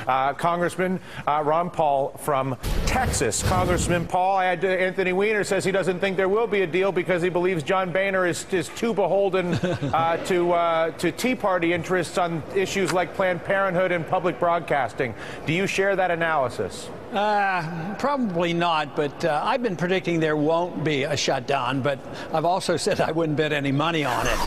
Congressman Ron Paul from Texas. Congressman Paul, Anthony Weiner says he doesn't think there will be a deal because he believes John Boehner is too beholden to Tea Party interests on issues like Planned Parenthood and public broadcasting. Do you share that analysis? Probably not, but I've been predicting there won't be a shutdown, but I've also said I wouldn't bet any money on it.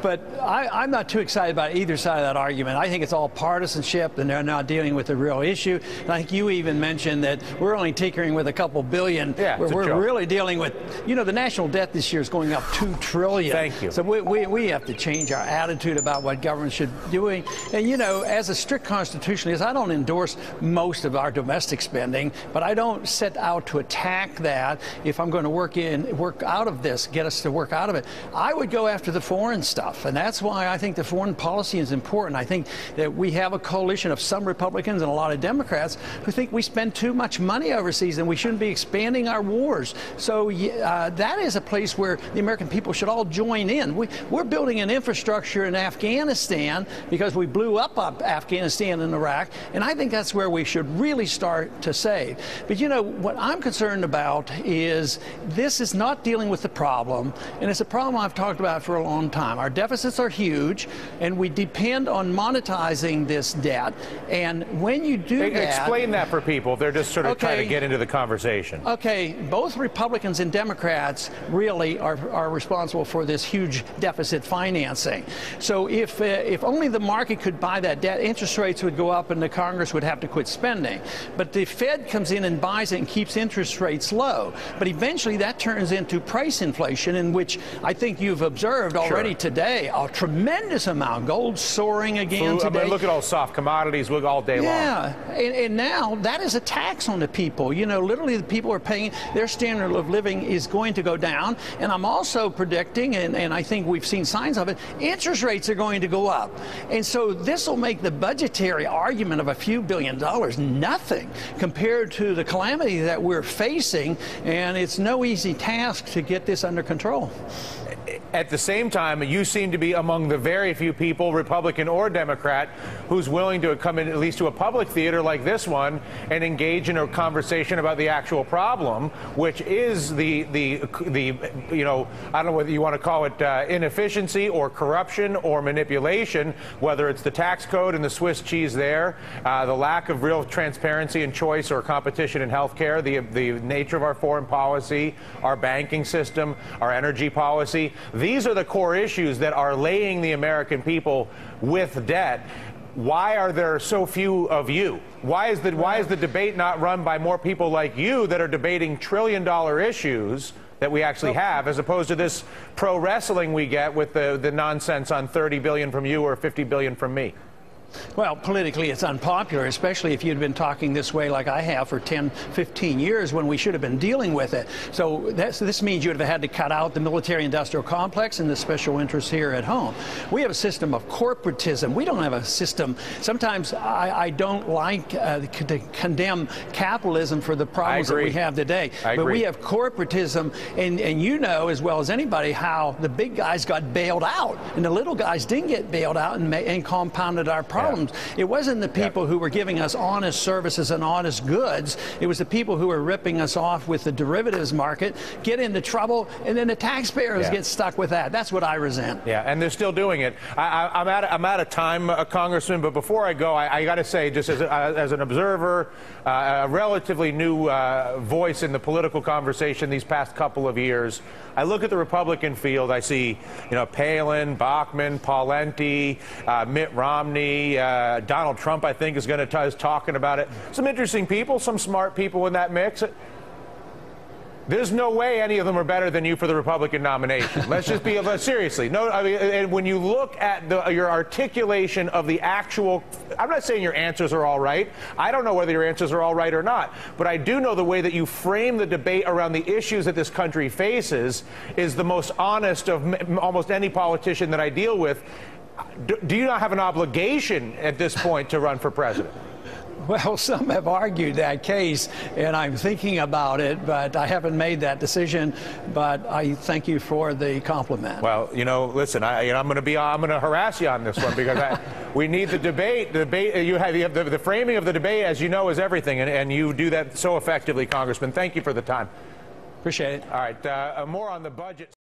But I'm not too excited about either side of that argument. I think it's all partisanship, and they're not dealing with the real issue. And I think you even mentioned that we're only tinkering with a couple billion. Yeah, where we're really dealing with, you know, the national debt this year is going up $2 trillion. Thank you. So we have to change our attitude about what government should be doing. And, you know, as a strict constitutionalist, I don't endorse most of our domestic spending, but I don't set out to attack that if I'm going to work out of this, get us to work out of it. I would go after the foreign stuff. And that's why I think the foreign policy is important. I think that we have a coalition of some Republicans and a lot of Democrats who think we spend too much money overseas and we shouldn't be expanding our wars. So that is a place where the American people should all join in. We're building an infrastructure in Afghanistan because we blew up Afghanistan and Iraq, and I think that's where we should really start to save. But, you know, what I'm concerned about is this is not dealing with the problem, and it's a problem I've talked about for a long time. Our deficits are huge, and we depend on monetizing this debt. And when you do that... Explain that for people. They're just sort of trying to get into the conversation. Okay, both Republicans and Democrats really are responsible for this huge deficit financing. So if only the market could buy that debt, interest rates would go up and the Congress would have to quit spending. But the Fed comes in and buys it and keeps interest rates low. But eventually that turns into price inflation, in which I think you've observed already today a tremendous amount. Gold soaring again today. I mean, look at all soft commodities all day long. Yeah, and now that is a tax on the people. You know, literally the people are paying, their standard of living is going to go down. And I'm also predicting, and I think we've seen signs of it, interest rates are going to go up. And so this will make the budgetary argument of a few $billion nothing compared to the calamity that we're facing. And it's no easy task to get this under control. At the same time, you seem to be among the very few people, Republican or Democrat, who's willing to come in at least to a public theater like this one and engage in a conversation about the actual problem, which is the you know, I don't know whether you want to call it inefficiency or corruption or manipulation, whether it's the tax code and the Swiss cheese there, the lack of real transparency and choice or competition in health care, the nature of our foreign policy, our banking system, our energy policy. These are the core issues that are laying the American people with debt. Why are there so few of you? Why is the debate not run by more people like you that are debating trillion-dollar issues that we actually have, as opposed to this pro wrestling we get with the nonsense on $30 billion from you or $50 billion from me? Well, politically, it's unpopular, especially if you'd been talking this way like I have for 10, 15 years when we should have been dealing with it. So this means you would have had to cut out the military-industrial complex and the special interests here at home. We have a system of corporatism. We don't have a system. Sometimes I don't like to condemn capitalism for the problems that we have today. But we have corporatism, and you know as well as anybody how the big guys got bailed out, and the little guys didn't get bailed out and compounded our problems. It wasn't the people who were giving us honest services and honest goods. It was the people who were ripping us off with the derivatives market, get into trouble, and then the taxpayers get stuck with that. That's what I resent. Yeah, and they're still doing it. I'm out of time, Congressman, but before I go, I got to say, just as an observer, a relatively new voice in the political conversation these past couple of years, I look at the Republican field, I see, you know, Palin, Bachmann, Pawlenty, Mitt Romney, Donald Trump, I think, is talking about it. Some interesting people, some smart people in that mix. There's no way any of them are better than you for the Republican nomination. Let's just be seriously. No, I mean, and when you look at your articulation of the actual, I'm not saying your answers are all right. I don't know whether your answers are all right or not, but I do know the way that you frame the debate around the issues that this country faces is the most honest of almost any politician that I deal with. Do you not have an obligation at this point to run for president? Well, some have argued that case, and I'm thinking about it, but I haven't made that decision. But I thank you for the compliment. Well, listen, I'm going to harass you on this one because we need the debate. The debate you have the framing of the debate, as you know, is everything, and you do that so effectively, Congressman. Thank you for the time. Appreciate it. All right, more on the budget.